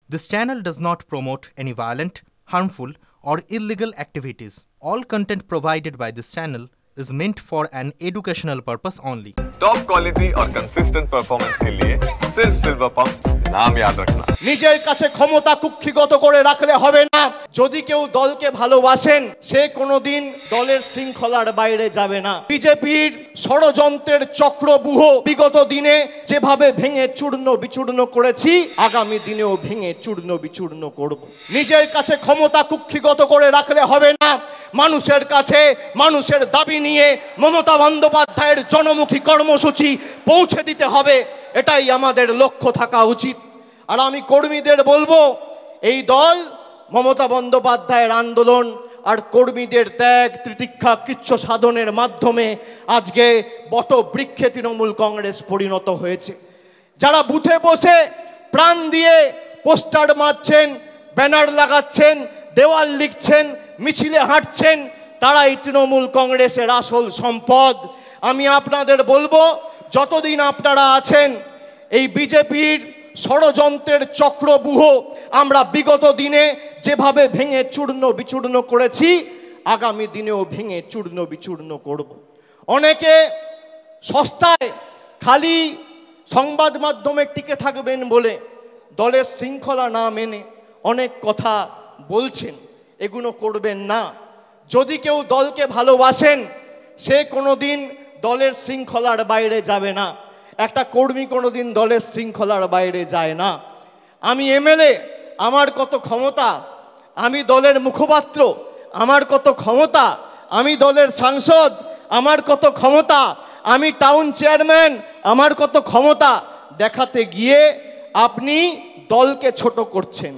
This channel does not promote any violent, harmful, or illegal activities. All content provided by this channel is meant for an educational purpose only. Top quality और consistent performance के लिए सिर्फ silver pump नाम याद रखना। নিজের কাছে ক্ষমতা কুক্ষিগত করে রাখলে হবে না। যদি কেউ দলকে ভালোবাসেন সে কোনোদিন দলের শৃঙ্খলার বাইরে যাবে না। বিজেপির ষড়যন্ত্রের চক্রব্যূহ বিগত দিনে যেভাবে ভেঙে চূর্ণ বিচূর্ণ করেছি আগামী দিনেও ভেঙে চূর্ণ বিচূর্ণ করব। নিজের কাছে ক্ষমতা কুক্ষিগত করে রাখলে হবে না। মানুষের কাছে মানুষের দাবি নিয়ে মমতা বন্দ্যোপাধ্যায়ের জনমুখী কর্মসূচি পৌঁছে দিতে হবে, এটাই আমাদের লক্ষ্য থাকা উচিত। আর আমি কর্মীদের বলবো, এই দল মমতা বন্দ্যোপাধ্যায়ের আন্দোলন আর কর্মীদের ত্যাগ তিতিক্ষা কৃচ্ছ সাধনের মাধ্যমে আজকে বটবৃক্ষে তৃণমূল কংগ্রেস পরিণত হয়েছে। যারা বুথে বসে প্রাণ দিয়ে পোস্টার মারছেন, ব্যানার লাগাচ্ছেন, দেওয়াল লিখছেন, মিছিলে হাঁটছেন, তারাই তৃণমূল কংগ্রেসের আসল সম্পদ। আমি আপনাদের বলবো, যতদিন আপনারা আছেন এই বিজেপির ষড়যন্ত্রের চক্রব্যূহ আমরা বিগত দিনে যেভাবে ভেঙে চূর্ণ বিচূর্ণ করেছি আগামী দিনেও ভেঙে চূর্ণ বিচূর্ণ করব। অনেকে সস্তায় খালি সংবাদ মাধ্যমে টিকে থাকবেন বলে দলের শৃঙ্খলা না মেনে অনেক কথা বলছেন, এগুলো করবেন না। যদি কেউ দলকে ভালোবাসেন সে কোনোদিন দলের শৃঙ্খলার বাইরে যাবে না। একটা কর্মী কোনোদিন দলের শৃঙ্খলার বাইরে যায় না। আমি এমএলএ, আমার কত ক্ষমতা, আমি দলের মুখপাত্র, আমার কত ক্ষমতা, আমি দলের সাংসদ, আমার কত ক্ষমতা, আমি টাউন চেয়ারম্যান, আমার কত ক্ষমতা দেখাতে গিয়ে আপনি দলকে ছোট করছেন।